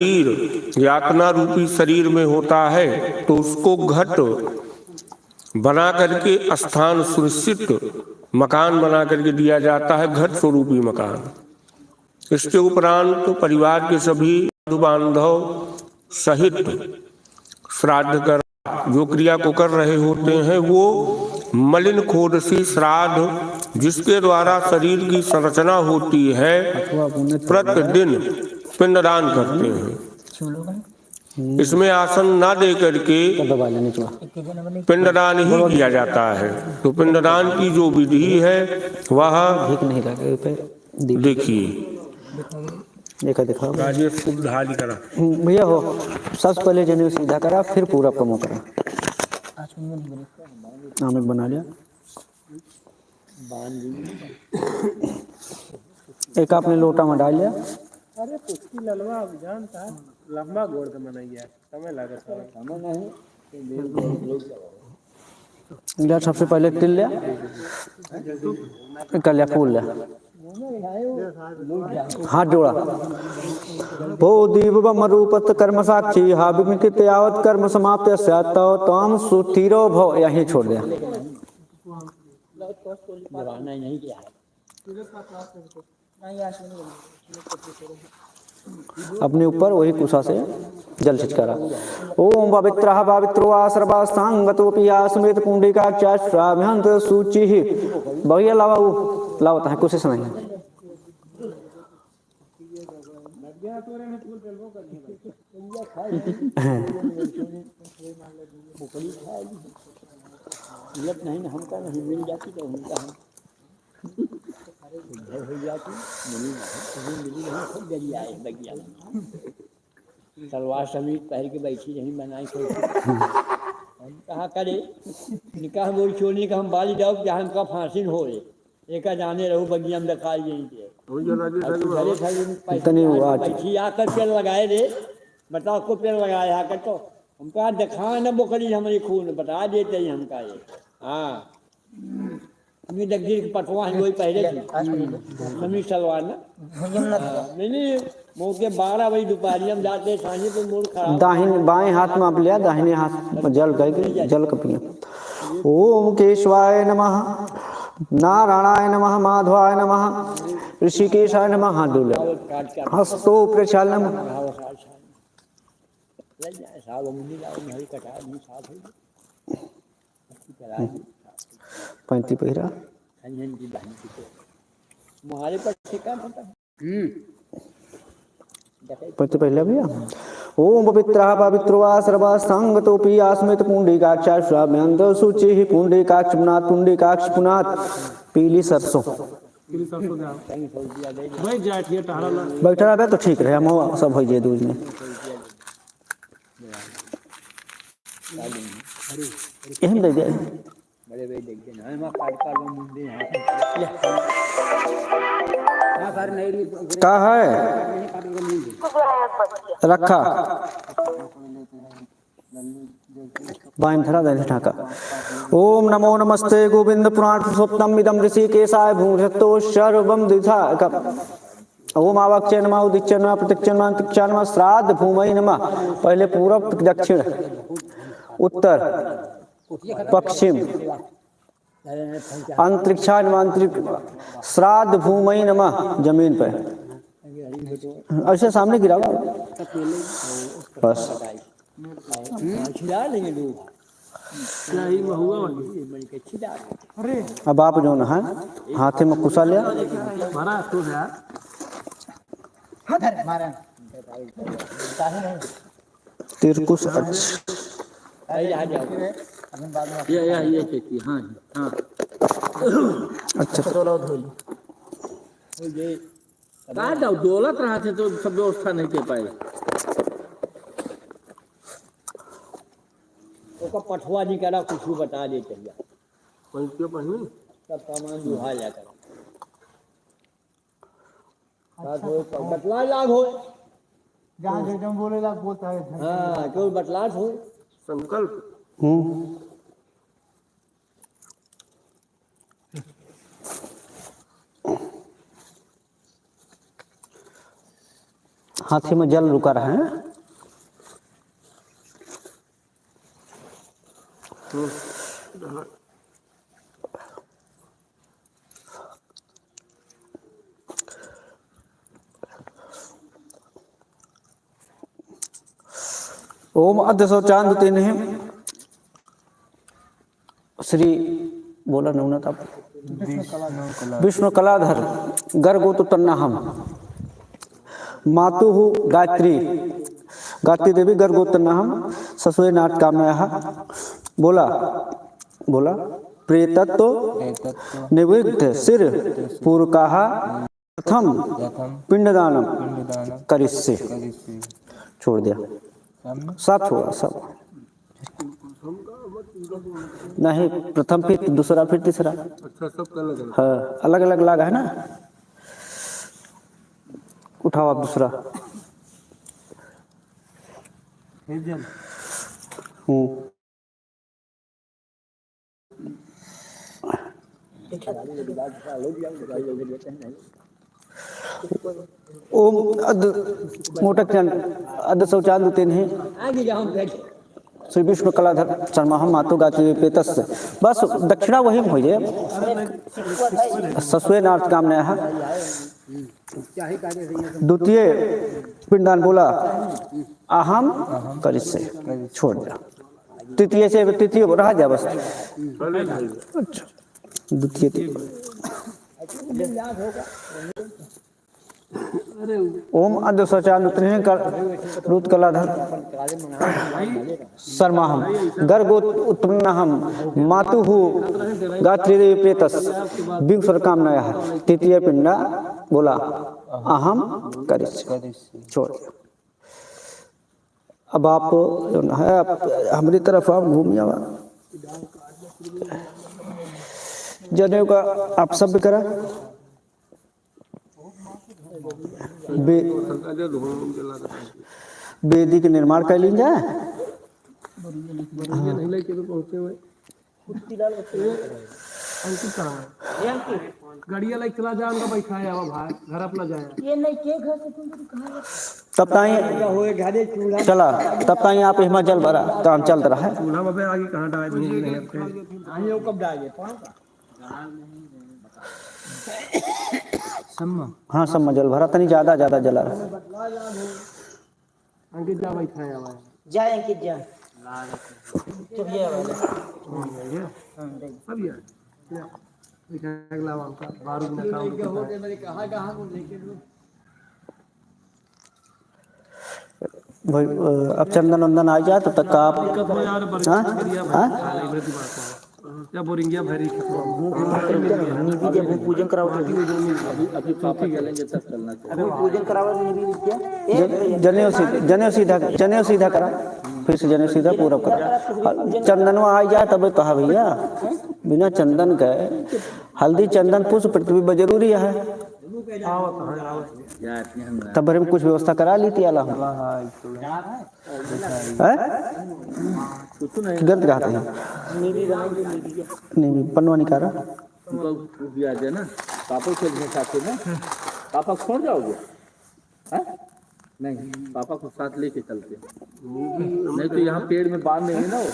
शरीर यातना रूपी शरीर में होता है तो उसको घट बना करके स्थान सुनिश्चित मकान बना करके दिया जाता है, घट स्वरूपी मकान। इसके उपरांत परिवार के सभी बंधु बांधव सहित श्राद्ध कर जो क्रिया को कर रहे होते हैं वो मलिन खोदसी श्राद्ध जिसके द्वारा शरीर की संरचना होती है प्रतिदिन पिंडदान करते हैं। इसमें आसन ना दे करके पिंडदान ही किया जाता है। तो पिंडदान की जो विधि है वह देखिए। देखा राजेश ढाली करा भैया हो, सबसे पहले जनेऊ सीधा करा, फिर पूरा कमो करा। आमिर बना लिया। एक आपने लोटा में डाल लिया। अरे कुछ ललवा जानता है, लंबा गोड़ का बनाई है, समय लगा समय नहीं। सबसे पहले तिल लिया, कर लिया फूल लिया, हाथ जोड़ा। भो दीव बम रूपत कर्म साक्षी हा विमित यावत कर्म समाप्त तो तम सुथिरो भव, यहीं छोड़ दिया। अपने ऊपर वही कुशा से जल छिटकारा। ओम पवित्रः पवित्रो वा सर्वासांगतोपि आस्मृत पुंडिकाक्षाश्राभ्यंत सूचिः। भैया लावा है कोशिश नहीं। नहीं ना हमका नहीं मिल जाती तो उनका हम हो जाती मिली नहीं सब जरिया है बगिया सलवार समीज पहन के बैठी रही बनाई हम कहा करे निकाह बोल चोली का हम बाली जाओ जहाँ हमका फांसी हो रे एक जाने रहूँ बगिया में दिखाई यहीं बैठी आकर पेड़ लगाए रे बताओ को पेड़ लगाए आकर तो हम कहा दिखा न बोकरी हमारी खून बता देते ही हमका ये। हाँ पटवा वही पहले थी सलवार ना नहीं मौके 12 बजे दोपहरी हम जाते सांझे पे मूड खराब। दाहिने बाएं हाथ में आप लिया, दाहिने हाथ में जल गए, जल का पिया। ओम केशवाय नमः, नारायणाय नमः, माधवाय नमः, ऋषिकेशाय नमः। हाथ धो लिया। हस्तो प्रचालनम पैंती पहिरा पैंती पहले भैया। ओम पवित्रः पवित्रो वा सर्वासांगतोपि आस्मृत पुंडिकाक्षाश्राभ्यंत सूचिः पुंडिकाक्ष पुनात् पुंडिकाक्ष पुनात्। पीली सरसों बैठा रहा तो ठीक रहे, हम सब हो जाए दूध में। यही दे दिया क्या है रखा बाइन धरा दे ढाका। ओम नमो नमस्ते गोविंद पुराण पुरुषोत्तम इदम ऋषिकेशाय भूषतो सर्वम दिशा। ओम आवक्ष्य नमः, उदिच्य नमः, प्रत्यक्ष नमः, अंतरिक्ष नमः, श्राद्ध भूमि नमः। पहले पूरब, दक्षिण, उत्तर, पश्चिम, अंतरिक्षा नमः, श्राद्ध भूमि नमः। जमीन पे ऐसे सामने गिरा बस। अब आप जो है हाथे में कुशा लिया, तिरकुश अच्छा दौलत रहा थे तो सब व्यवस्था नहीं के पाए। तो पठवा जी करा कुछ बता देते सब सामान दुहा जाकर बतला लाभ हो जहाँ एकदम बोले लाभ बोलता है। हाँ केवल बतलाट हो संकल्प। हाथी में जल रुका रहा है। ओम अद्य शौचांद तीन श्री बोला नौना था विष्णु कलाधर गर्गोत तन्नाहम मातु गायत्री गायत्री देवी गर्गोत्तन्नाहम ससुरे नाटकामयः बोला बोला प्रेतत्व निवृत्त सिर पूर्वकाः प्रथम पिंडदानम करिष्ये। छोड़ दिया सब छोड़ा सब नहीं, प्रथम फिर दूसरा फिर तीसरा। अच्छा, सब अलग हाँ अलग अलग लागा है ना। उठाओ आप दूसरा। ओम अद मोटक चंद अद शौचांद तीन है श्री विष्णु कलाधर शर्माहम मातु गात्री पेतस। बस दक्षिणा वही में हो जाए। ससुए नार्थ कामना द्वितीय पिंडान बोला अहम करिष्ये। छोड़ दिया। तृतीय से तृतीय रहा जाए बस। अच्छा द्वितीय ओम अद्य शौचांद रुत कलाधर शर्माहम गर्गोत उत्पन्नहम मातुः गात्री प्रेतस विंशर कामनाया। तृतीय पिंडा बोला अहम करिष्ये। छोड़। अब आप जो है हमारी तरफ आप घूमिए। जनेऊ का आप सब भी करा। वेदी के निर्माण कर ली जाए। गाड़िया लाइक चला जाए उनका बैठाया हुआ भाई घर अपना जाए। ये नहीं के घर से तुम कहां तब ताई चला तब ताई आप हिमाचल भरा काम चल रहा है। चूल्हा बाबे आगे कहां डाल दिए आगे कब डाले हाँ सब जल भरा तनी ज्यादा ज्यादा जला रहा। अंकित जा बैठाया हुआ जाए अंकित जा चुप ये वाला सब यार अगला उनका बारूद में काम भाई अब चंदन वंदन आ जाए तो तक आप क्या बोरिंगिया भरी निधि जब पूजन कराओ अभी पापा चलेंगे तब चलना चाहिए। पूजन कराओ निधि क्या जनेऊ सीधा करा फिर से जनेऊ सीधा पूरा करा। चंदनवा आ जाए तब कहा भैया बिना चंदन के हल्दी चंदन पुष्प पृथ्वी जरूरी है। तब हम कुछ व्यवस्था करा ली थी अल्लाह गलत कहते हैं नहीं पन्नवा निकाला ना पापा चलने साथ में पापा छोड़ जाओगे नहीं पापा को साथ लेके चलते नहीं तो यहाँ पेड़ में बांध देंगे ना वो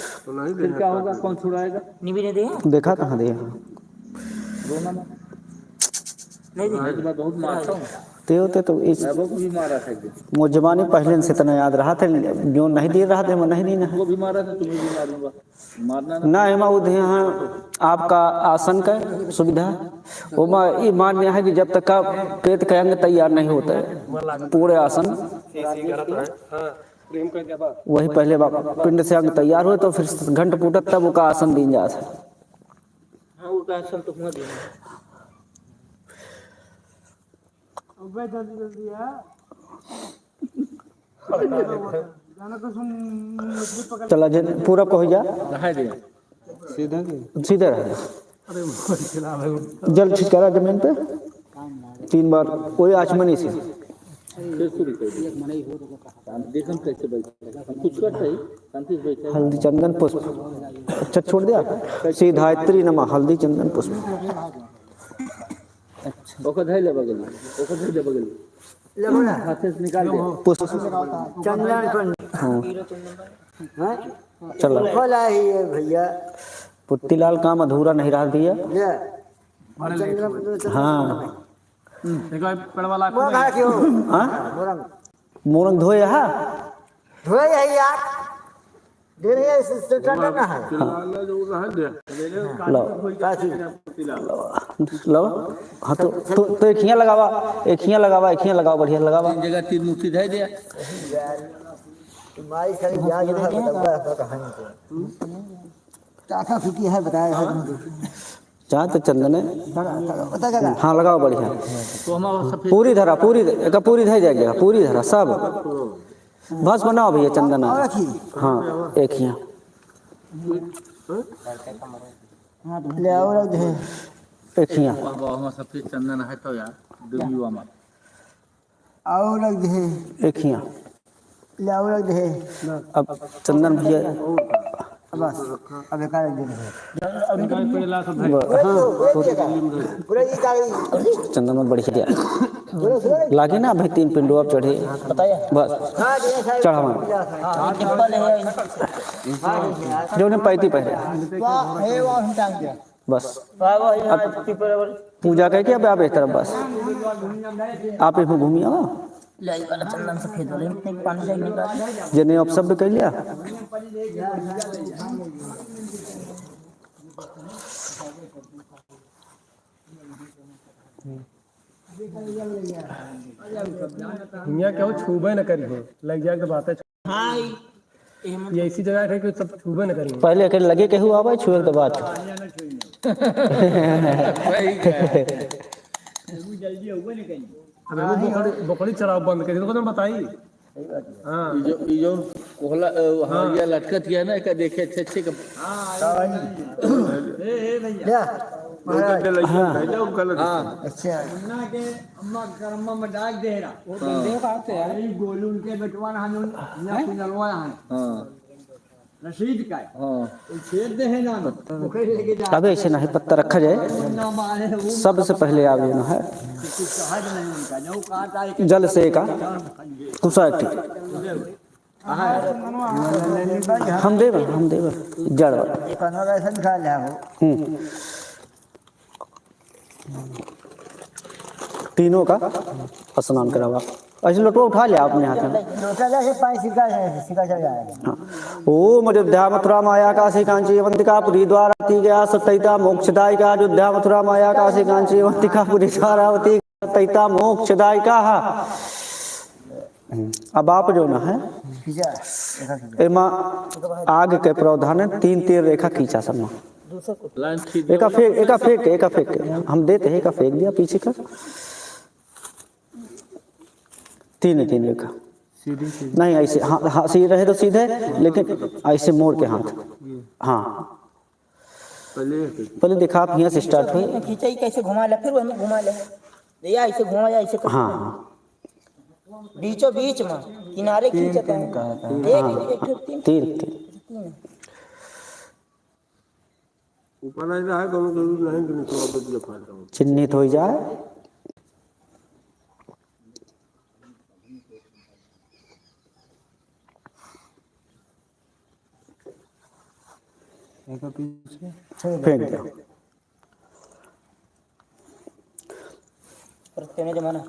फिर क्या होगा कौन छुड़ाएगा। निधि ने दे देखा कहाँ दे नहीं मैं बहुत मारता हूँ ते होते तो इस भी मारा था वो जमाने पहले से इतना याद रहा था जो नहीं दे रहा था वो नहीं देना वो भी मारा था तुम्हें भी मारूंगा मारना ना एमा यहाँ आपका आसन का सुविधा वो ये मान्य है कि जब तक का पेट का अंग तैयार नहीं होता है पूरे आसन वही पहले पिंड से अंग तैयार हो तो फिर घंट फूटत तब उसका आसन दी जाता है। चला पूरा को हो जा सीधा रह जल छिटकारा जमीन पे 3 बार कोई आचमनी से हल्दी चंदन पुष्प। अच्छा छोड़ दिया सीधायत्री नमः हल्दी चंदन पुष्प। ओकर धैले बगल हाथे से निकाल दे। पुष्प चंदन हाँ है चलो फल है ये भैया पुत्तीलाल काम अधूरा नहीं रह दिया। ले चंदन हाँ मोरंग है क्यों हाँ मोरंग मोरंग धोए हाँ धोए है यार दे रही है इससे चंदन है लो काची लो हाँ तो एक हियाँ लगावा एक हियाँ लगावा एक हियाँ लगावा बढ़िया लगावा। 3 जगह 3 मुट्ठी धर दिया। तुम्हारी सारी याद है बताऊंगा कहानी को चाचा फूटी है बताया चाहे तो चंदन है पता क्या हाँ लगाओ बढ़िया तो हमारा सफेद पूरी धरा पूरी पूरी धर जाएगा पूरी धरा सब बस बनाओ भैया चंदन और रखी हाँ एक हियाँ ले आओ रख दे एक हियाँ हमारा सफेद चंदन है तो यार दुबियुआ में आओ रख दे एक हियाँ ले आओ रख दे अब चंदन भैया बस अब एक रख दे पूरा ये कागज चंदन में बढ़िया दिया लागे ना भाई 3 पिंडो अब चढ़े बस हां ये साहब चढ़ावा जो ने पैती पहले है वो हम टांग दिया बस पूजा करके अब आप इस तरफ बस आप इसमें घूमिए चंदन सफेद वाले में पानी चाहिए जने अब सब कर लिया दुनिया क्या हो छूबे न करी हो लग जाए तो बात है। ये ऐसी जगह है कि सब छूबे न करेंगे। पहले अकेले लगे के हुआ भाई छुए के बाद अगर वो बकरी चराव बंद कर तो बताई। हाँ ये जो कोहला हाँ ये लटकत गया ना का देखे अच्छे का अच्छा अम्मा करम्मा में डाक दे रहा वो तो देख आते हैं ये गोलू उनके बेटवान हानुन या पिनलवा हां हाँ रशीद का हाँ वो छेद दे है ना वो कहीं लेके जा अब ऐसे नहीं पत्ता रखा जाए ना मारे वो सबसे पहले आगे ना है कुछ सहज नहीं उनका जो काटा है जल से का सोसाइटी हम देव जड़ वाला। ये कन्वर्सेशन खा लिया हो तीनों का स्नान करावा ऐसे लोटवा उठा लिया अपने हाथ में लोटा जैसे पानी सिक्का चल जाएगा ओम अयोध्या मथुरा माया काशी कांची अवंतिका पुरी द्वारावती गया सतैता मोक्षदायिका अयोध्या मथुरा माया काशी कांची अवंतिका पुरी द्वारावती सतैता मोक्षदायिका। अब आप जो ना है एमा आग के प्रावधान है 3 रेखा खींचा सब में लाइन खींच एका फेंक हम देते हैं एका फेंक दिया पीछे का 3 रेखा नहीं ऐसे हाँ सीधे रहे तो सीधे लेकिन ऐसे मोड़ के हाथ हाँ पहले देखा आप यहाँ से स्टार्ट हुई खींचाई कैसे घुमा ले फिर वो हमें घुमा ले या ऐसे घुमा या ऐसे हाँ बीचों बीच में किनारे खींचते हैं एक 3 ऊपर नहीं रहा है दोनों जरूर नहीं कि थोड़ा बदले फायदा हो। चिन्हित हो जाए फेंक दो प्रत्यय जमाना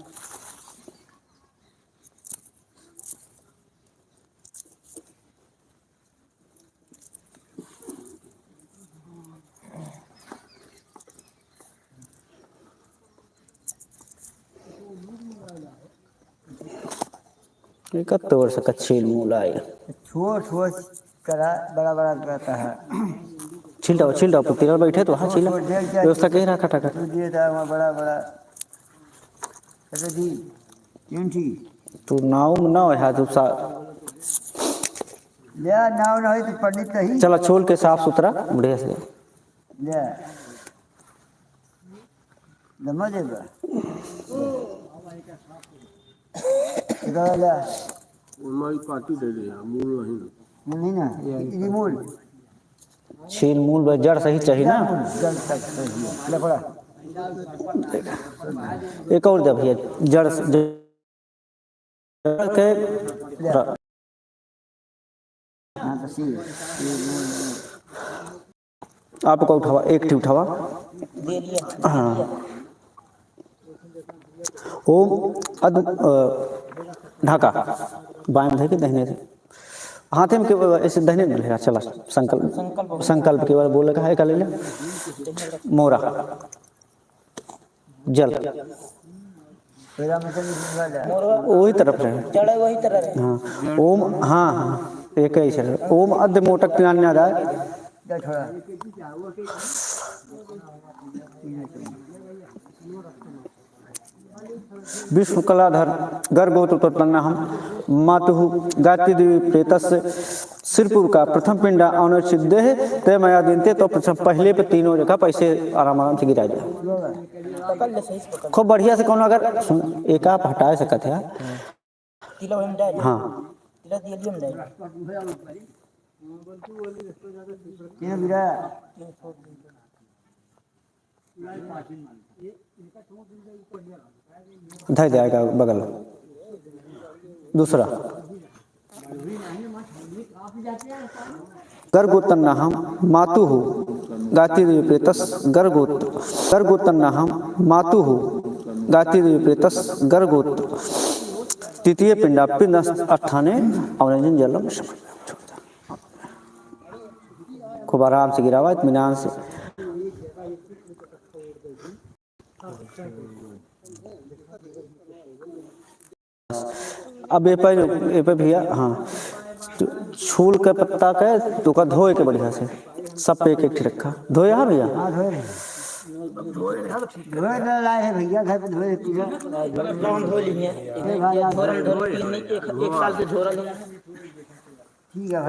इकहत्तर वर्ष का छील मूल आए छोट करा बड़ा बड़ा रहता है छिल डाओ पुतीला बैठे तो हाँ छिला व्यवस्था कहीं रखा टका दिए था वहाँ बड़ा बड़ा ऐसे जी क्यों थी तू नाव में ना है तू सा ले नाव ना हो तो पंडित कही चला छोल के साफ सुथरा बढ़िया से ले जमा देगा ले उनमें पार्टी दे दिया मूल नहीं नहीं ना ये मूल छील मूल जड़ सही चाहिए ना जल तक ले पड़ा एक और दे भैया जड़ के हाँ तो सी आपको उठावा, एक ठी उठावा। दे दिया। हाँ। ओम अद ढाका बाएं में के दहने से हाथे में केवल ऐसे दहने में रहेगा। चला संकल्प केवल बोल का है। ले मोरा जल वही तरफ रहे, वही तरह हाँ। ओम हाँ हाँ एक ही है। ओम अद्य मोटक ज्ञानदाय विष्णु कलाधर गर्भोत्पन्न हम मातु गायत्री देवी प्रेतस्य सिरपुर का प्रथम पिंडा ऑनर सिद्धे है ते मया दिनते। तो पहले पे तीनों जगह पैसे आराम आराम से गिरा जाए। खूब बढ़िया से कौन अगर एक आप हटा सकते हैं। हाँ धर जाएगा बगल। दूसरा गर्गोत्तन्ना हम मातु गाती देवी प्रेतस गर्गोत्तन्ना हम मातु गाती देवी प्रेतस गर्गोत तृतीय पिंडा पिंड अस्थाने अवरंजन जलम। खूब आराम से गिरावा इत्मीनान से। अब ये पे भैया हाँ छूल के पत्ता के तो का धोए के बढ़िया से सब पे एक एक रखा धोया। हाँ भैया धोए न लाए है भैया घर पे धोए धो लिए एक साल से झोरा ठीक है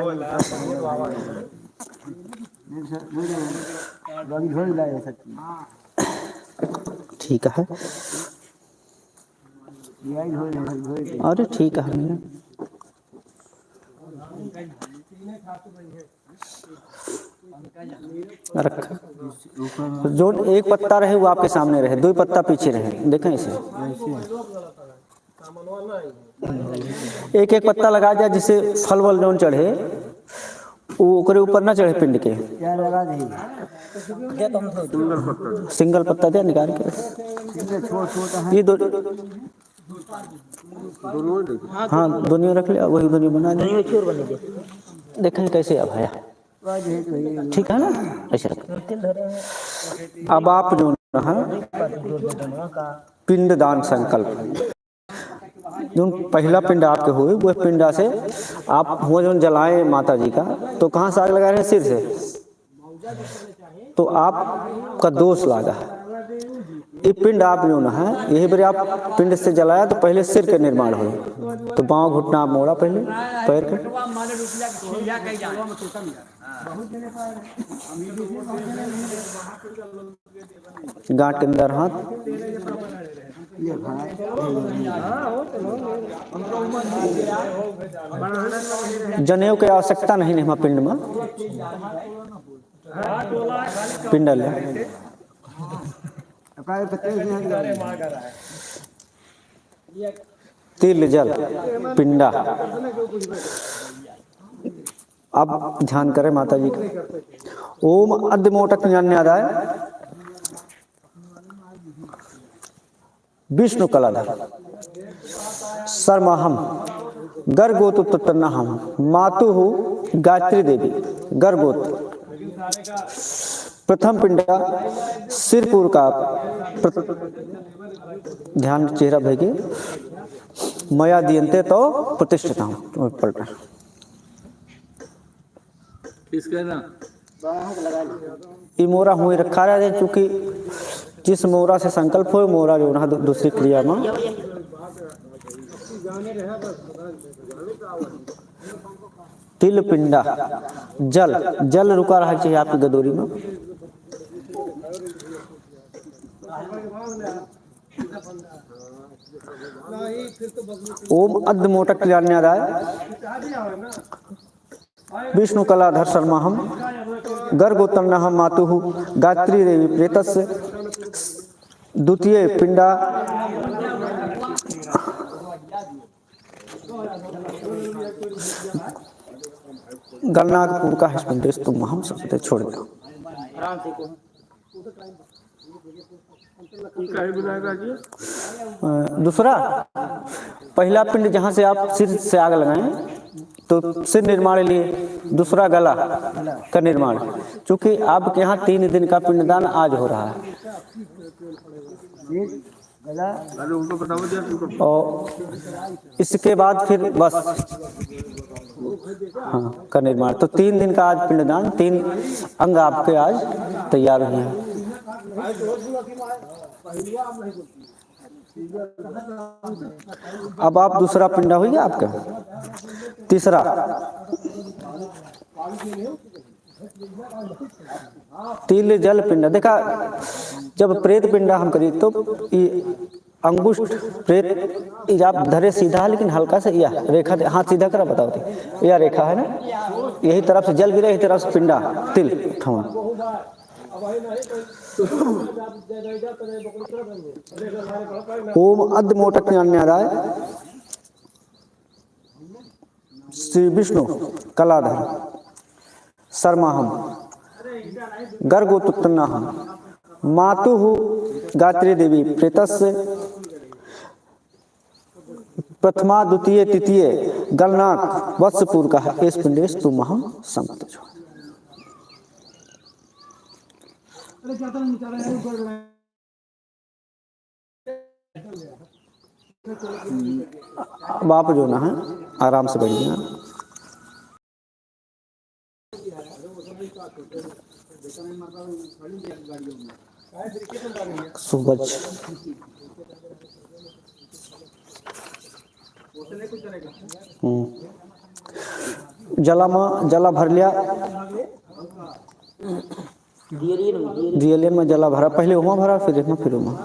भाई धो लाए सब ठीक है। अरे ठीक है मेरा रखा। जो एक पत्ता रहे वो आपके सामने रहे, दो पत्ता पीछे रहे। देखें इसे एक एक पत्ता लगा दिया जिससे फल वल जौन चढ़े वो ओकरे ऊपर ना चढ़े पिंड के। सिंगल पत्ता दिया निकाल के। ये दो हाँ दोनों रख लिया। वही दोनों बना दिया। देखें कैसे अब आया। ठीक है ना ऐसे रख। अब आप जो पिंडदान संकल्प जो पहला पिंड आपके हुए वो पिंडा से आप वो जो जलाएं माता जी का तो कहाँ से आग लगा रहे हैं? सिर से। तो आपका दोष लागा है। ये पिंड आप जो ना है यही बार आप पिंड से जलाया तो पहले सिर के निर्माण हो। तो पाँव घुटना आप मोड़ा पहले पैर के गांठ के अंदर हाथ जनेऊ की आवश्यकता नहीं है पिंड में। पिंडल तिल जल पिंडा। अब ध्यान करें माता जी का। ओम अद्य मोटक ज्ञानदाय विष्णु कलाधर सर्वहम गर्गोत्पन्नहम मातु गायत्री देवी गर्गोत प्रथम पिंडा सिरपुर का ध्यान चेहरा भेगे मया दियंते तो प्रतिष्ठिता हूँ पलटा किसका ना ये मोरा हुए रखा रहा है। चूंकि जिस मोरा से संकल्प हो मोरा जो ना दूसरी क्रिया में तिल पिंडा जल जल रुका रहा चाहिए आपकी गदोरी में। ओम अद्य मोटक ज्ञानदाय विष्णु कलाधर शर्मा हम गर्गोत्तन्न हम मातु गायत्री देवी प्रेतस्य द्वितीय पिंडा गलनागपुर का स्पिंडेश तुम हम सबसे छोड़ दो। दूसरा पहला पिंड जहाँ से आप सिर से आग लगाएं तो सिर निर्माण लिए, दूसरा गला का निर्माण। क्योंकि आपके यहाँ 3 दिन का पिंडदान आज हो रहा है और इसके बाद फिर बस हाँ का निर्माण। तो 3 दिन का आज पिंडदान, 3 अंग आपके आज तैयार हुए हैं। अब आप दूसरा पिंडा हो गया आपका। तीसरा तिल जल पिंड। देखा जब प्रेत पिंडा हम करी तो अंगुष्ठ प्रेत आप धरे सीधा, लेकिन हल्का से यह रेखा हाथ सीधा करा बताओ थी, यह रेखा है ना, यही तरफ से जल गिरा, यही तरफ से पिंडा तिल उठाओ। ओम अद्य मोटक न्याय श्री विष्णु कलाधर शर्माहम गर्गोत्तन्नाहम मातुः गात्री देवी प्रेतस्य प्रथमा द्वितीय तृतीय गलनाक वत्सपुर का इस पिंडेश तुम हम संत। अब आप जो ना है आराम से बैठिए। सूरज जला भर लिया, दियलियन में जला भरा, पहले वहाँ भरा फिर इसमें फिर वहाँ।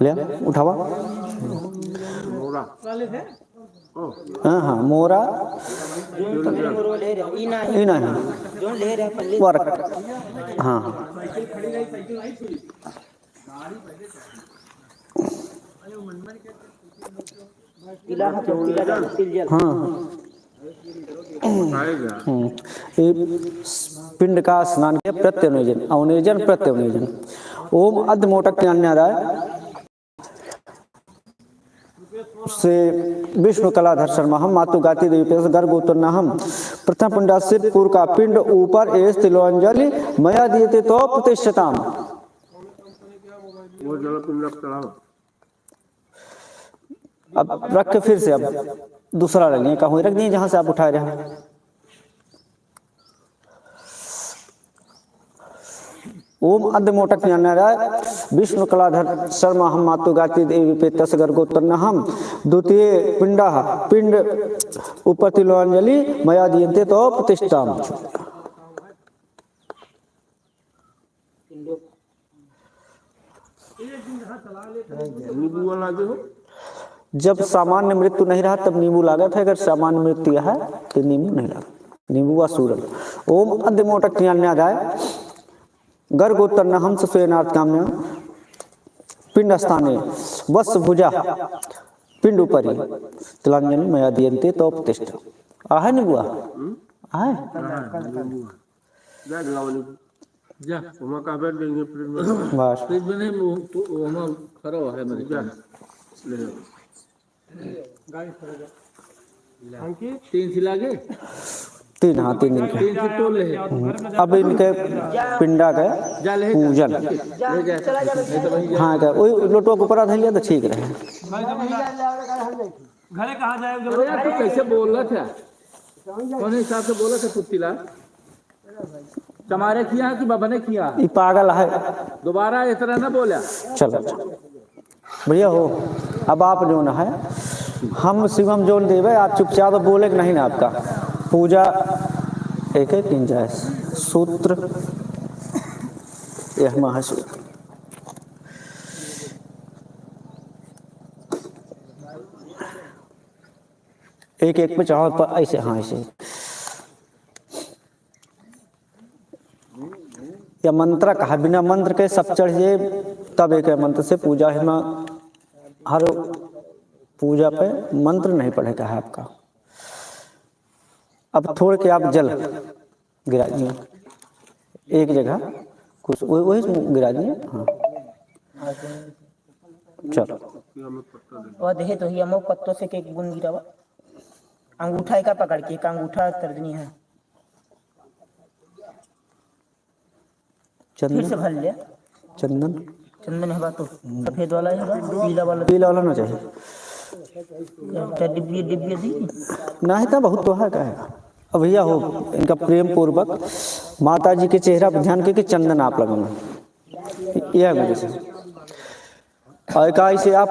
ले उठावा। हाँ हाँ मोरा इना है वर्क। हाँ पिंड का स्नान किया, प्रत्यनुजन अवनेजन प्रत्यनुजन। ओम अद्य मोटक न्याय से विष्णु कलाधर शर्मा हम मातु गाती देवी गर्भोत्तरना हम प्रथम पिंडा सिरपुर का पिंड ऊपर एस तिलोंजलि मया दिए तो प्रतिष्ठताम। अब रख के फिर से अब दूसरा रख कहूँ रख दिए जहां से आप उठाए रहे। ओम अद्य मोटक न्याय विष्णु कलाधर शर्मा हम मातु गाती देवी पे तस गर्गोत्तरना हम द्वितीय पिंडा पिंड ऊपर तिलोंजलि मया दियन्ते तो प्रतिष्ठा। जब सामान्य मृत्यु नहीं रहा तब नींबू लागा था, अगर सामान्य मृत्यु है तो नींबू नहीं लगा, नींबू व सूरज। ओम अद्य मोटक न्याय गर्गोत्तरना हम स्वेनार्थ काम्य पिंड स्थाने वत्स भुजा पिंड ऊपरी तिलांजलि मया दियन्ते तो प्रतिष्ठा। आहे नींबू आहे जा वहाँ का बैठ देंगे बस फ्रिज में नहीं वहाँ खड़ा हुआ है मेरे ख्याल। 3 सिला के 3 हाँ 3 दिन के 3 से तोल ले। अब इनके पिंडा के पूजन हाँ क्या वही लोटो के ऊपर धैलिया तो ठीक रहे। घरे कहाँ जाए यार तू कैसे बोल रहा था, कौन हिसाब से बोला था कुत्तीला? तुम्हारे किया कि बाबा ने किया? ये पागल है, दोबारा इस तरह ना बोला। चलो भैया हो। अब आप जो ना है हम शिवम जोन देवे, आप चुपचाप बोले कि नहीं ना आपका पूजा एक एक जाए सूत्र यह महासूत्र एक एक पे चढ़ाओ पर ऐसे, हाँ ऐसे। या मंत्र कहा, बिना मंत्र के सब चढ़ जाए तब एक मंत्र से पूजा है। हर पूजा पे मंत्र नहीं पढ़ेगा है आपका। अब थोड़े के आप जल गिरा दिए एक जगह, कुछ वही गिरा दिए। हाँ चलो। और देखे तो ही अमुक पत्तों से केक बुन गिरावा, अंगूठा का पकड़ के, एक अंगूठा तर्जनी है, फिर से भर लिया। चंदन चंदन है तो सफेद वाला है, पीला वाला, पीला वाला ना चाहिए। क्या डिब्बी डिब्बी दी नहीं था बहुत तो है क्या है। अब भैया हो इनका प्रेम पूर्वक माता जी के चेहरा पर ध्यान करके चंदन आप लगाना, यह वजह से। और का इसे आप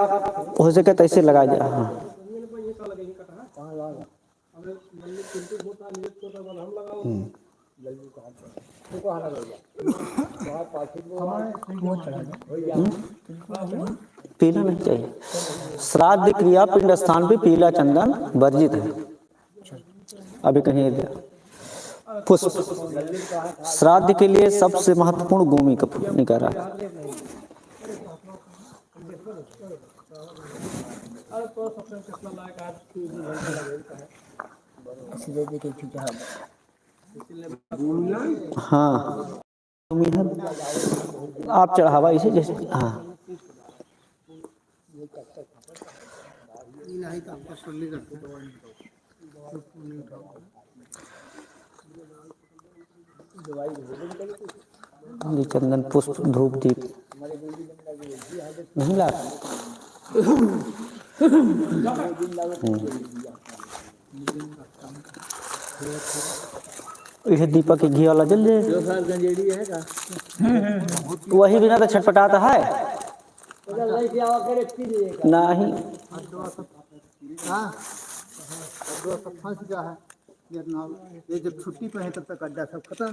हो सके तो ऐसे लगा दिया। हाँ पीला नहीं चाहिए। श्राद्ध क्रिया पिंड स्थान पे पीला चंदन वर्जित है। अभी कहीं पुष्प श्राद्ध के लिए सबसे महत्वपूर्ण गोमी का निकारा। हाँ आप चढ़ावा इसे जैसे। हाँ चंदन पुष्प धूप दीप नहीं ला। इसे दीपक के घी वाला जल जाए। वही बिना तो छटपटाता है नहीं। फंस गया है ये जब छुट्टी पे है तब तक अड्डा सब खत्म।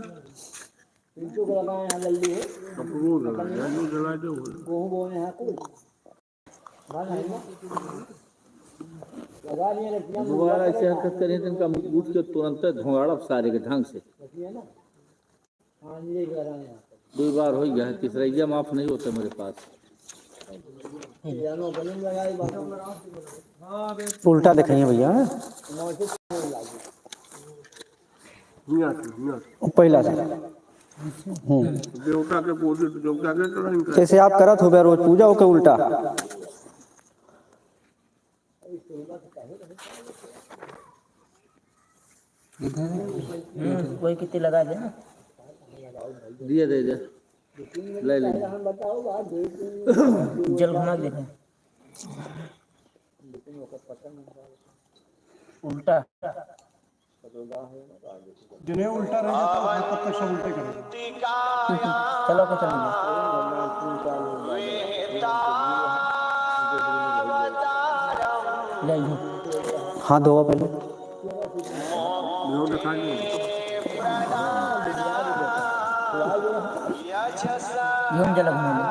दोबारा ऐसे हरकत करें तो इनका उठ के तुरंत धोंगाड़ा सारे के ढंग से। 2 बार हो गया है, तीसरा माफ नहीं होता मेरे पास। उल्टा दिखाइए भैया, पहला से देवता के पूजे तो देवता के कराएंगे। जैसे आप करत हो रोज पूजा हो के उल्टा। वही कितने लगा दे ना, दिए दे दे ले ले। जल घुमा देखे उल्टा, जिन्हें उल्टा रहेगा तो तब तक सब उल्टे करेगा। चलो के चलो ले लो। हाथ धोवा पहले। यूं जल घुमा ले।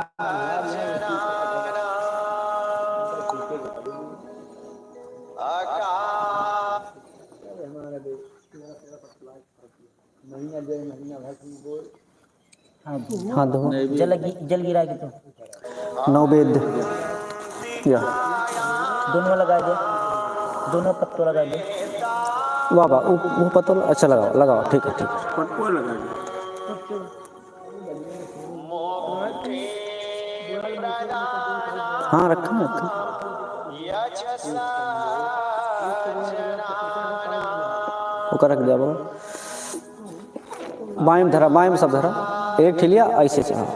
हाँ धो जल गिरा के तो नैवेद्य या दोनों लगा दे, दोनों पत्तों लगा दे। वाह वाह वो पत्तों अच्छा लगाओ लगाओ, ठीक है ठीक है। पटको लगा दे। हाँ रखा रखा। वो रख दिया बोलो। बाएं धरा, बाएं में सब धरा, एक ठिलिया ऐसे चढ़ा।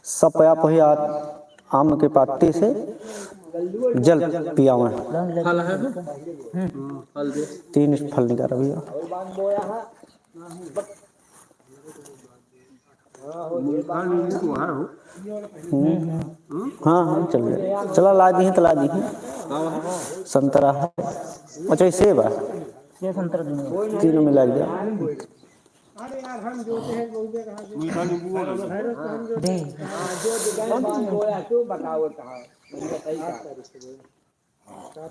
सब पया पहिया आम के पत्ते से जल पिया हुआ है। फल है फल दे। 3 फल निकाला भैया। हाँ हाँ चल गया, चला ला दी है तो ला दी है। संतरा है, अच्छा सेब है, ये संतरा दूंगा। तीनों में लग गया। मीठा नींबू वाला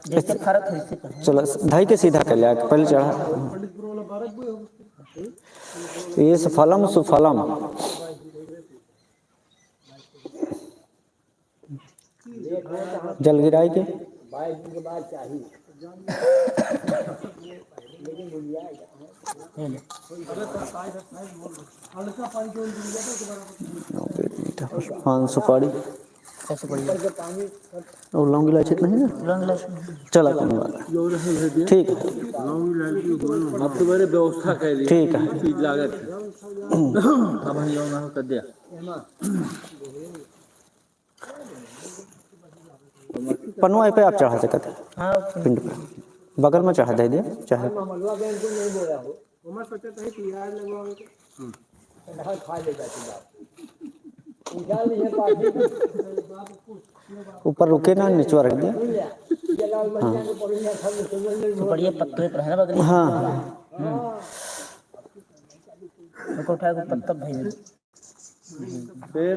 जैसे फर्क है इससे तो। चलो ढाई के सीधा कर लिया, पहले चढ़ा। ये सफलम सुफलम, जल गिराई के पान सुपारी कैसे बढ़िया और लौंग इलायची नहीं ना। लौंग इलायची चला कोई बात नहीं। ठीक है अब तो मेरे व्यवस्था कर ली ठीक है। चीज लागत अब हम यो ना कर दिया पनुआ पे आप चढ़ा सकते हैं, हाँ पिंड पे बगल में चढ़ा दे दिया चाहे। ऊपर रुके ना, नीचे रख दिया। तो बढ़िया पत्ते पर है ना बगल में। हाँ उनको उठा के पत्ता भेज दो। फिर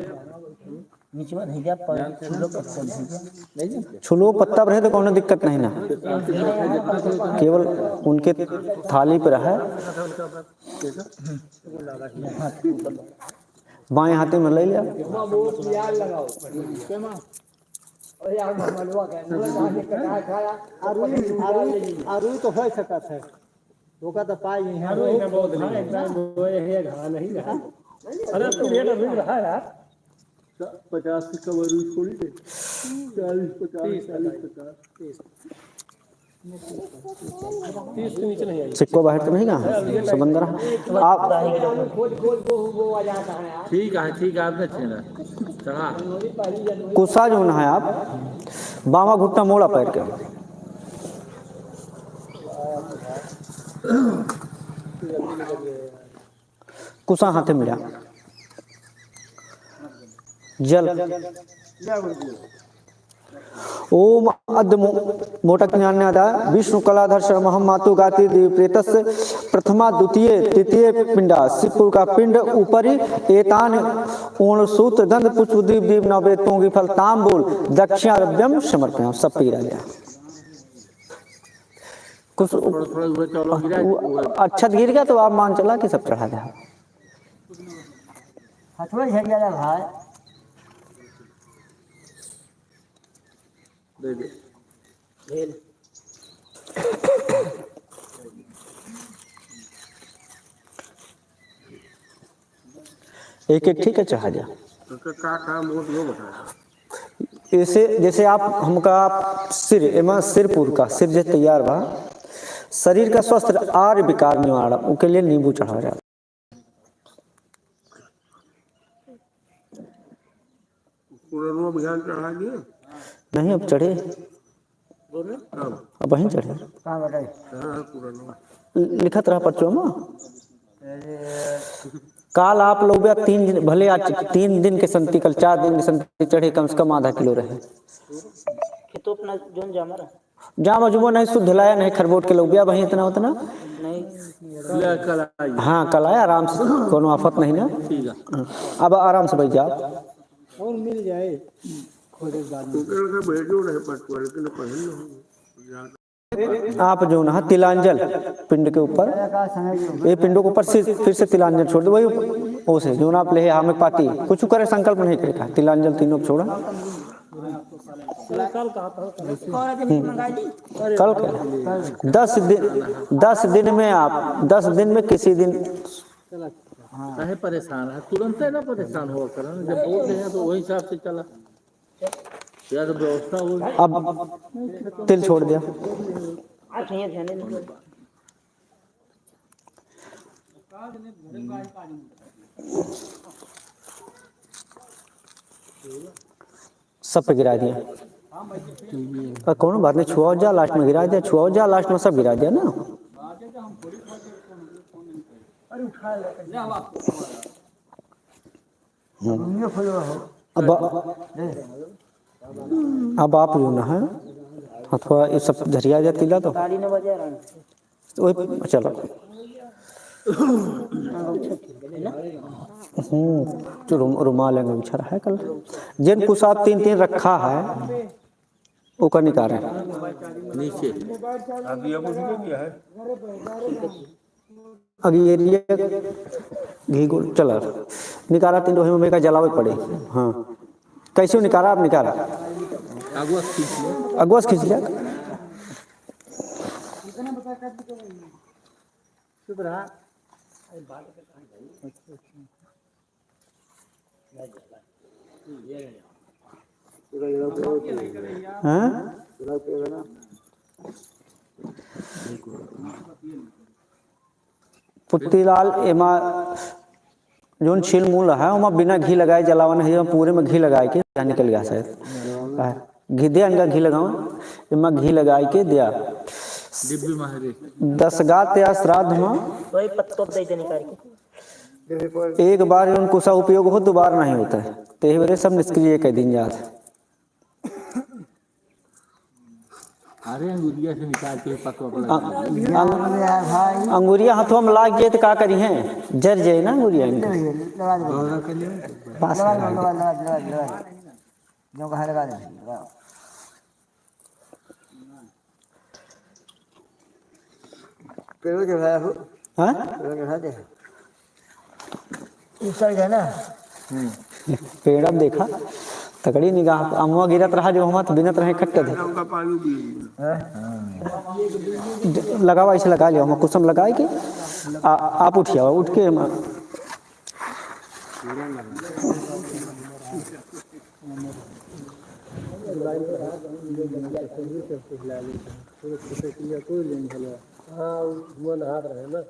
नीचे में भेजा पर फूलों पत्ता भेजा। छुलो पत्ता रहे तो कोनो दिक्कत नहीं ना, केवल उनके थाली पे रहा। बाएं हाथे में ले लिया। आरुई तो हो सकता है, धोखा तो पाई है। अरे तू ये तो रहा यार 50 की कवर थोड़ी दे 40 50 40 50 30 के नीचे नहीं आई। सिक्को बाहर तो नहीं ना समंदर। आप ठीक है आपने छेड़ा चढ़ा कुसा जो है, आप बामा घुटना मोड़ा पैर के, कुसा हाथे मिला जल। ओम अद्य मोटक ज्ञानदा विष्णु कलाधर शर्महम मातु गाति देव प्रेतस्य प्रथमा द्वितीय तृतीय पिंडा शिवपुर का पिंड ऊपरी एतान ओण सूत्र गंध पुष्प दीप दीप नवे तोंगी फल तांबूल दक्षिणारभ्यम समर्पयाम। सब पी रहा कुछ अच्छा गिर गया तो आप मान चला कि सब चढ़ा दिया। हथवा झड़ गया भाई। दे दे भेल एक एक ठीक है चढ़ा दिया। काम वो बता। ऐसे जैसे आप हमका सिर एमा सिरपुर का सिर जो तैयार बा, शरीर का स्वस्थ आर विकार निवारण उसके लिए नींबू चढ़ा जाए। पुराना अभियान चढ़ा दिए नहीं अब चढ़े, अब वहीं चढ़े। कहाँ बताइए पुराना लिखत रहा पर्चों में। काल आप लोग 3 दिन भले आज 3 दिन के संति, कल 4 दिन के संति चढ़े, कम से कम आधा किलो रहे। तो अपना जोन जामा रहा जहाँ मजुबो नहीं शुद्ध लाया नहीं खरबोट के लोग वहीं इतना उतना। नहीं हाँ कल आया आराम से, कोनो आफत नहीं ना। ठीक है अब आराम से बैठ जाओ। और मिल जाए थोड़े बाद में। भेजो रहे पटवारी के पहले आप जो ना तिलांजल पिंड के ऊपर, ये पिंडों के ऊपर फिर से तिलांजल छोड़ दो। वही ओसे जो ना आप ले हमें पाती कुछ करे संकल्प नहीं करेगा। तिलांजल तीनों छोड़ा कल 10 दिन में आप 10 दिन में किसी दिन काहे परेशान है, तुरंत है ना परेशान हो कर जब बोल रहे हैं तो वही हिसाब से चला यार व्यवस्था हो। अब तिल छोड़ दिया। सब पे गिरा दिया। और कौन बात नहीं, छुआ जा लास्ट में गिरा दिया, छुआ जा लास्ट में सब गिरा दिया ना। अब आप जो ना है अथवा ये सब झरिया जाती ला तो वही चलो जो रुमाल अंगूछा है कल जिन कुसाब 3-3 रखा है वो का निकाल रहे हैं नीचे अभी अब उसने क्या है अभी ये घी गुड़ चला निकाला 3 दोहे में का जलावे पड़े। हाँ कैसे निकाला आप निकाला अगुआ खींच लो अगुआ से खींच लिया हाँ? पुत्तीलाल एमा जोन छील मूल है वहाँ बिना घी लगाए जलावन है पूरे में घी लगाए के निकल गया शायद घी दे इनका घी लगाओ इमा घी लगाए के दिया डिब्बी मारे 10 गात या श्राद्ध में वही पत्तों दे दे निकाल के एक बार उनको सा उपयोग हो दोबारा नहीं होता है तो ये वजह सब निष्क्रिय कह दिन जात है। अरे अंगुरिया से निकाल के पत्तों पर अंगूरिया हाथों में लाग गए तो का करी हैं जर जाए ना अंगूरिया इनका पास हाँ? पेड़ अब देखा तकड़ी निगाह अमुआ गिरत रहा जो हम बिनत रहे कट्टे थे उनका पानी भी लगावा ऐसे लगा लिया हम कुसम लगाए के आप उठिया उठ के हाँ वो नहा रहे ना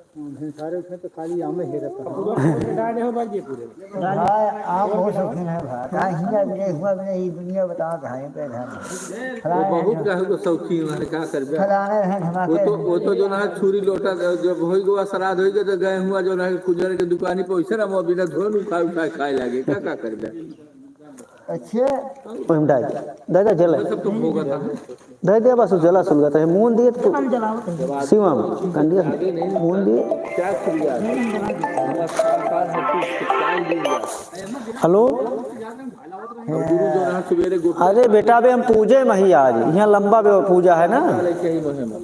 सारे उसमें तो खाली आम ही रहता डाले हो बाजी पूरे आप बहुत शौकीन है भाई हिंगा भी नहीं हुआ भी नहीं दुनिया बताओ कहाँ पे बहुत कहे को शौकीन है क्या करबे फलाने हैं धमाके वो तो जो ना छुरी लोटा जब होई गो श्राद्ध होई गए तो गए हुआ जो ना कुजर के दुकानी पे वैसे ना वो बिना धोन उठा खाए लगे क्या करबे अच्छे ओम डाल दादा जला सब तो होगा था दे दे बस जला सुल गया मून दिए तो हम जलाओ सीमा में कंडिया मून दिए क्या खुलिया हेलो गुरु जो ना सवेरे गो अरे बेटा बे हम पूजे मही आज यहाँ लंबा बे पूजा है ना लेके ही बहे में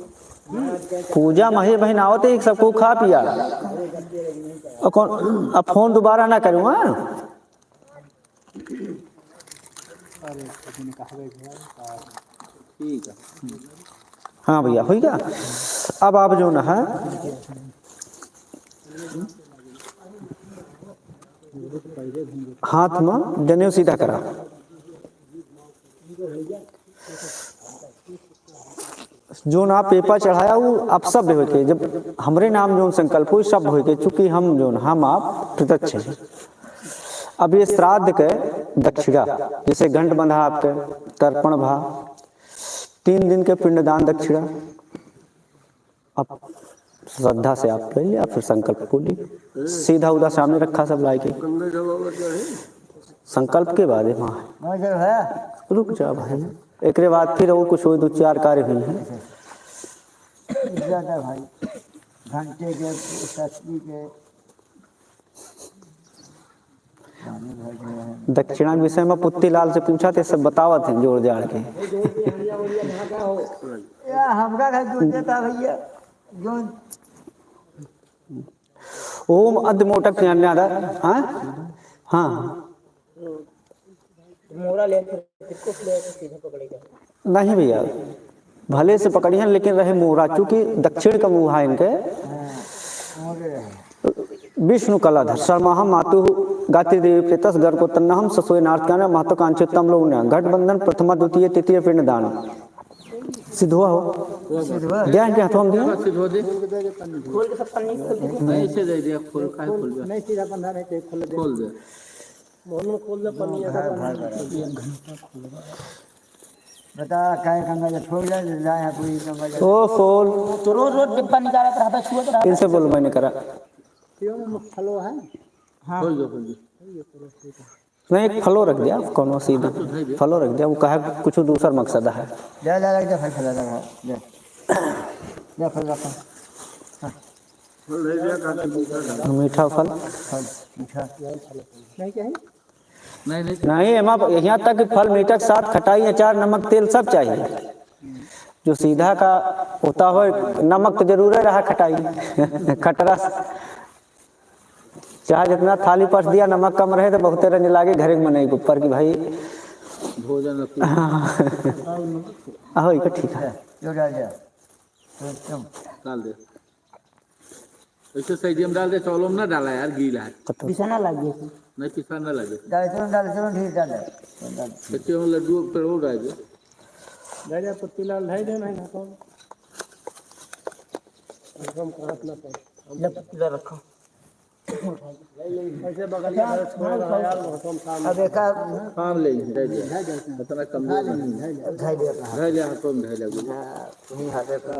पूजा मही बहन आवते ही सबको खा पिया और कौन अब फोन दोबारा ना करूँ हाँ ठीक है हाँ भैया हो गया अब आप जो ना है हाथ में जनेऊ सीधा करा जो ना पेपर चढ़ाया वो आप सब हो के जब हमरे नाम जो संकल्प हो सब हो के चूंकि हम जो हम आप प्रत्यक्ष हैं अब ये श्राद्ध के दक्षिणा जैसे घंट बंधा आपके तर्पण भा 3 दिन के पिंडदान दक्षिणा अब श्रद्धा से आप ले लिया फिर संकल्प बोलिए सीधा उधर सामने रखा सब लाए के संकल्प के बाद है रुक जा भाई एक बाद फिर वो कुछ 2-4 कार्य हुए हैं भाई घंटे के सस्ती के दक्षिणा के विषय में पुत्तीलाल से पूछा थे सब बतावा थे जोड़ जाड़ के हमरा घर जो देता भैया जो ओम अध मोटक ज्ञानदा हाँ हाँ मोरा ले इसको ले सीधे पकड़ेगा नहीं भैया भले से पकड़िए लेकिन रहे मोरा चूंकि दक्षिण का मुँह है इनके विष्णु कलाधर शर्मा मातु गात्री देवी प्रेतस गर्भ को तन्नहम ससोय नार्थकाना महत्वाकांक्षितम लोग ने गठबंधन प्रथमा द्वितीय तृतीय पिंडदान सिद्धवा हो ज्ञान के हाथों में दिया सिद्धो दे खोल के सब पन्नी खोल दे नहीं से दे दिया खोल काय खोल दे नहीं सीधा बंधा नहीं तो खोल दे खोल दे मोहन में खोल दे पन्नी बता काय कंगा जो छोड़ ले लाया पूरी कंगा ओ फोल तो रोज रोज डिब्बा निकालत रहा छुआ तो रहा इनसे बोलो मैंने करा क्यों फलो है खोल दो नहीं एक फलो रख दिया कोनो सीधा फलो रख दिया वो कहा कुछ दूसरा मकसद है ले ले ले फल फल लगा ले ले फल रखा मीठा फल नहीं नहीं नहीं, यहाँ तक कि फल मीठा के साथ खटाई, अचार, नमक, तेल सब चाहिए। जो सीधा का होता हो, नमक तो जरूर रहा, खटाई खटरा चाहे जितना थाली पर दिया, नमक कम रहे तो बहुते रंज लागे, घरे में नहीं ऊपर की भाई भोजन आहो इको ठीक है। जो डाल दिया डाल दे, ऐसे सही में डाल दे, चौलों में ना डाला यार, गीला है। पिसना लग गया नहीं पिसा ना लगे, डाल ठीक डाल दे। कच्चे में लड्डू पे वो डाल दे। दादा पत्ती लाल ढाई देना है ना तो हम काट ना पाए। ले पत्ती रखो ऐसे बगल में छोड़ रहा यार, मौसम था अब एक काम ले दे दिया, इतना कमजोर नहीं ढाई दिया रह गया, हाथों में ढह लगे। तुम्ही हाथे पर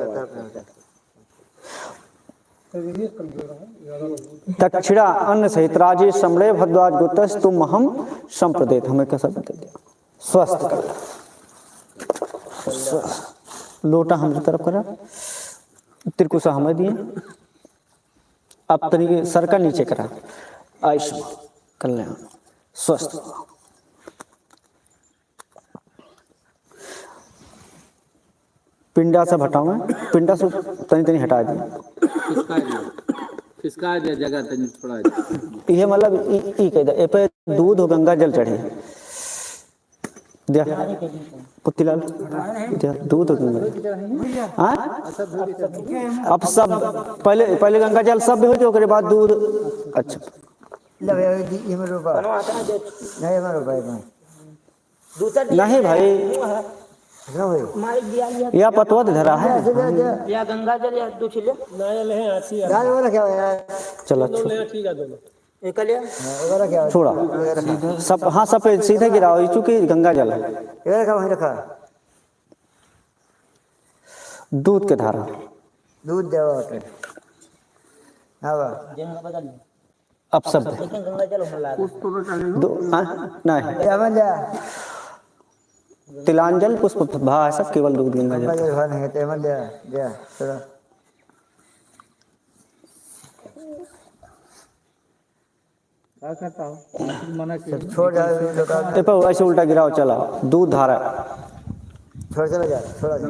दक्षिणा अन्न सहित राजे सम्रय भद्वाज गोतस तुम हम संप्रदेत, हमें कैसा बता दिया, स्वस्थ कर। लोटा हमारी तरफ करा, त्रिकुशा हमें दिए, अब तरीके सर का नीचे करा, आयुष्मान कल्याण स्वस्थ। पिंडा से हटाओ, पिंडा से तनी तनी हटा दिए, किसका दिया जगह तनी थोड़ा ये मतलब ई कह दे, ए पे दूध और गंगा जल चढ़े दिया, पुत्तीलाल दिया दूध और गंगा। हाँ अब सब पहले गंगा जल सब हो जो, के बाद दूध। अच्छा लगे ये मेरे रुपा नहीं, मेरे रुपा नहीं भाई, या पतवत धरा है या गंगा जल या दूध ले नया ले आती है। डाल वाला क्या है चलो ठीक है दोनों एक लिया वाला क्या छोड़ा सब, हाँ सब पे सीधे गिराओ, चूंकि गंगा जल है। ये रखा वहीं रखा, दूध के धारा, दूध देवा होते हवा जंगा बदल अब सब लेकिन गंगा जल होने लगा। नहीं या बन जा तिलांजल पुष्प भा सब केवल दूध गंगा जल। बजर भर नहीं ते मन जा जा चलो क्या करता हूँ मना किया, छोड़ जा दुकान, ए पर ऐसे उल्टा गिराओ, चला दूध धारा, छोड़ चला जा थोड़ा जा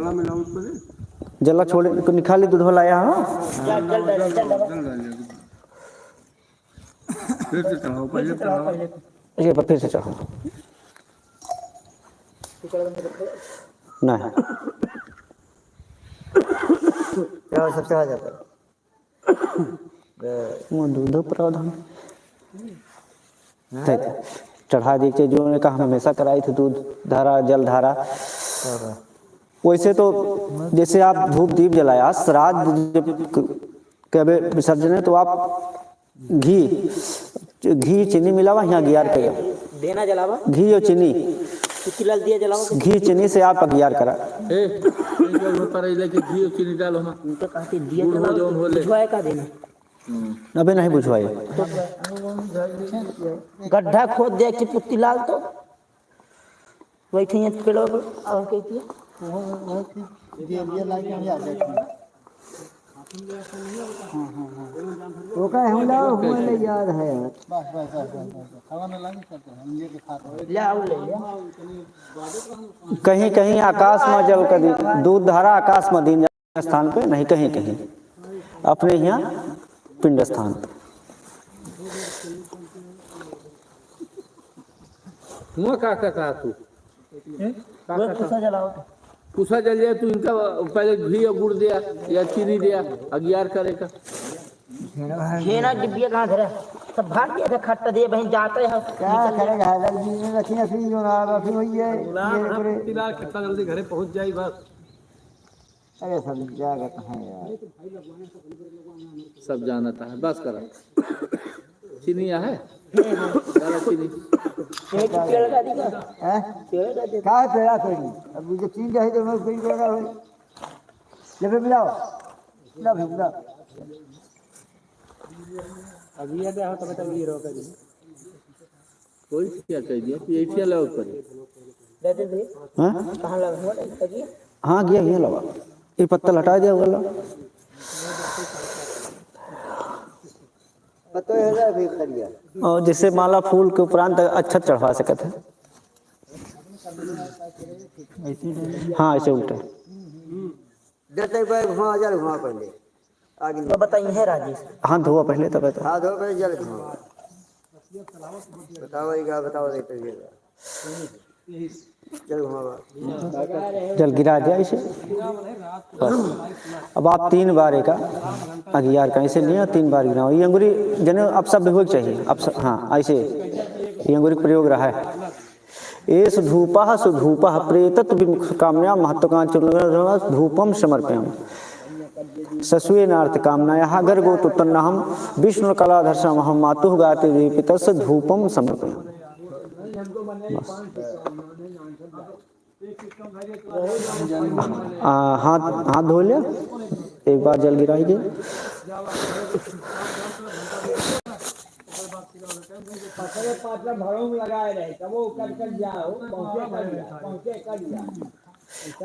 जला छोड़ निकाली दूध लाया। हाँ फिर से चढ़ाओ, पहले चढ़ाओ। ये पर फिर से चढ़ो, नहीं क्या सब चढ़ा जाता वो दूध प्रावधान चढ़ा दीजिए, जो ने कहा हमेशा कराई थी, दूध धारा जल धारा। वैसे तो जैसे आप धूप दीप जलाया, श्राद्ध जब विसर्जन है तो आप घी चीनी मिलावा, यहाँ अगियार किया देना जलावा, घी और चीनी, पिछला दिया जलावा, घी चीनी से आप अगियार करा। पर लेके घी और चीनी डालो ना, तो कहते दिया गुड़ हो जो हो ले। बुझवाए का देना, अबे नहीं बुझवाई, गड्ढा खोद दे कि पुत्ती लाल तो बैठे पेड़ों पर और कहती है ये लाइट नहीं आ जाती। वो का हम लोग हुए याद है यार, बस बस बस बस खावा में लानी करते हैं हम, ये के खाते ले आओ ले लिया। कहीं कहीं आकाश में जल कर दूध धारा, आकाश में दीन स्थान पे नहीं, कहीं कहीं अपने यहाँ पिंड स्थान पे। हुआ का कहा तू कुसा जलाओ, कुसा जल जाए तू, इनका पहले घी और गुड़ दिया या चीनी दिया, अगियार करेगा। खेना डिब्बिया कहाँ धरा, सब भाग गया था, खट्टा दे बहन जाते हैं क्या करेगा लग जी रखी ना फिर जो ना रखी हुई है ये करे। फिलहाल कितना जल्दी घरे पहुंच जाई बस। अरे सब जाएगा कहाँ यार, सब जानता है, बस करा। चीनी है डाला चीनी, पेड़ का दिखा हैं पेड़ का दे कहाँ पेड़ा पेड़ी, अब जो चीन जाए तो मैं पेड़ पेड़ा हो जब मिलाओ ना भेजना अभी ये दे तो बता ये रोका जी कोई क्या कह दिया कि ऐसे लग पर दे दे हाँ कहाँ लगा हुआ लगी हाँ गया ये लगा, ये पत्ता हटा दिया होगा। पता है भी खरिया और जिससे माला फूल के उपरांत अच्छा चढ़वा सकते हैं। हाँ ऐसे उल्टे देते भाई घुमा जल घुमा पहले आगे तो बताइए है राजेश। हाथ धोआ पहले तब तो हाथ धो पहले जल घुमा बताओ देते जल घुमा जल गिरा दिया इसे। अब आप 3 बार का अगियार कहीं से लिया 3 बार गिराओ। ये अंगुरी जने अब शब्द हो चाहिए अब हाँ ऐसे ये अंगुरी प्रयोग रहा है। एस धूपः सुधूपः प्रेतत विमुख कामना महत्वाकांक्षा धूपम समर्पयामि सस्वे नार्थ कामनायाः गर्गोतुत्तन्नहं विष्णु कलाधर्षम हम मातुः गाते दीपितस्य धूपम समर्पयामि। हाथ धो लिया। एक बार जल गिराइए।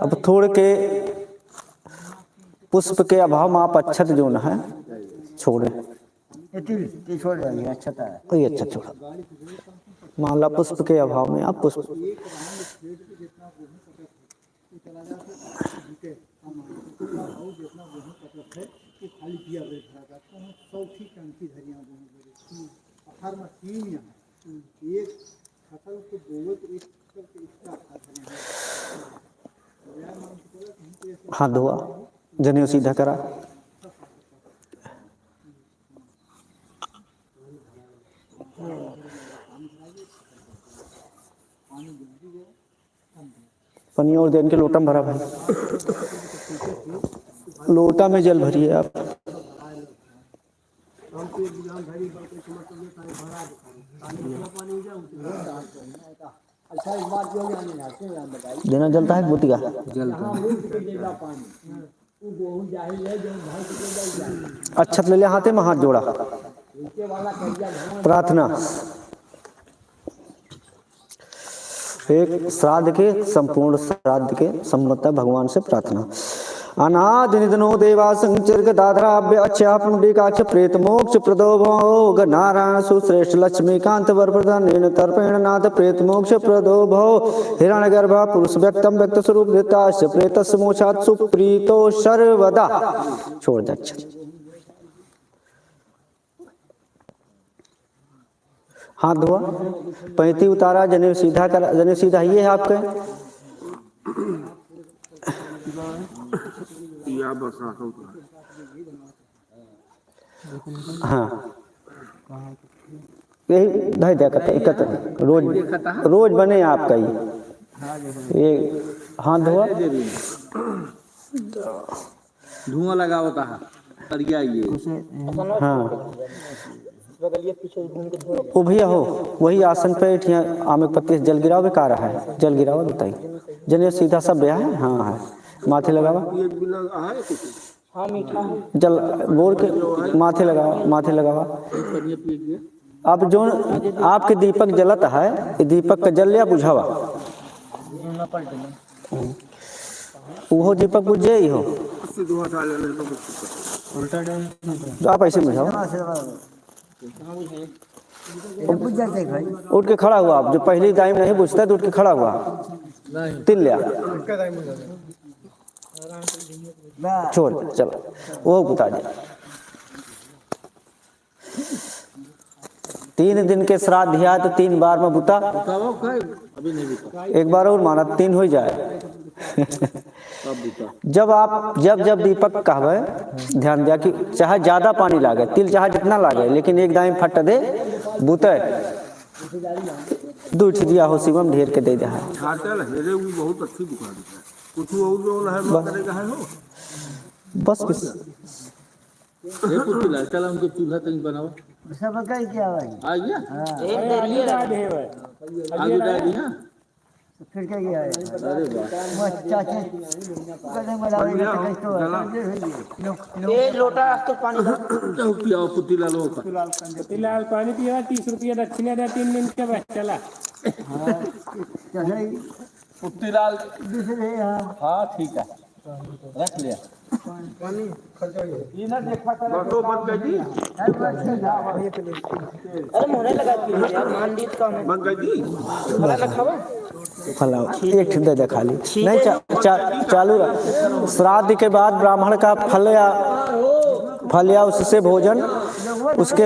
अब थोड़े के पुष्प के अभाव में आप अक्षत जो न है छोड़े छोड़ देंगे अच्छा था कोई अच्छा छोड़ा। माला पुष्प के अभाव में आप पुष्प हाथ धोआ जनेऊ सीधा करा। पानी और देन के लोटा में भरा भाई। लोटा में जल भरिए आप। देना जलता है मोतिया अच्छा ले लिया हाथे में हाथ जोड़ा। प्रार्थना एक श्राद्ध के संपूर्ण श्राद्ध के सम्मत भगवान से प्रार्थना। अनादि निधनो देवा संचर्ग दाधराभ्य अच्छा पुंडीकाक्ष प्रेत मोक्ष प्रदो भोग नारायण सुश्रेष्ठ लक्ष्मीकांत वर प्रधान तर्पेण नाथ प्रेत मोक्ष प्रदो भव हिरण्य गर्भ पुरुष व्यक्तम व्यक्त स्वरूप धृताश्च प्रेतस्य मोक्षात् सुप्रीतो सर्वदा। छोड़ दे अच्छा। हाथ धोआ पैंती उतारा जनेऊ सीधा करा। जनेऊ सीधा ये है आपके हाँ यही ढाई एकत्र रोज बने आपका ये हाथ धोआ धुआं लगाओ कहा ये हाँ वो भैया हो वही आसन पे आम के पत्ते से जल गिराओ का रहा है। जल गिराओ बताइए जने सीधा सब ब्याह है। हाँ है माथे लगावा जल बोल के माथे लगावा माथे लगावा। अब जो आपके दीपक जलत है ये दीपक का जल लिया बुझावा वो दीपक बुझ जाए हो तो आप ऐसे बुझाओ। उठ के खड़ा हुआ आप जो पहली टाइम नहीं बुझता तो उठ के खड़ा हुआ तिल लिया छोड़ चलो वो बुता दे। 3 दिन के श्राद्ध दिया तो 3 बार में बुता एक बार और माना 3 हो जाए। जब दीपक कहवे ध्यान दिया कि चाहे ज्यादा पानी लागे तिल चाहे जितना लागे लेकिन एक दाई फट दे बुते दूठ दिया हो शिवम ढेर के दे दे है। बहुत अच्छी दुकान है कुछ और जो है करेगा है हो बस किस चला उनको चूल्हा तक बनाओ सब कहीं क्या भाई आ गया आगे डाल दिया फिर क्या किया है अरे वाह चाचे कदम बढ़ावे तो ये लोटा तो पानी पियाओ पुतीला लो का फिलहाल पानी पिया 30 रुपया दक्षिणा दे 3 दिन के बाद चला। चले पुतीलाल दूसरे हाँ हाँ ठीक है रख लिया। बसो बन गई जी, अरे मोहरे लगा के यार मान दी तो हमें बन गई जी। भला लखावा फलाओ एक दे दे खाली नहीं चालू रहा। श्राद्ध के बाद ब्राह्मण का फल या उससे भोजन उसके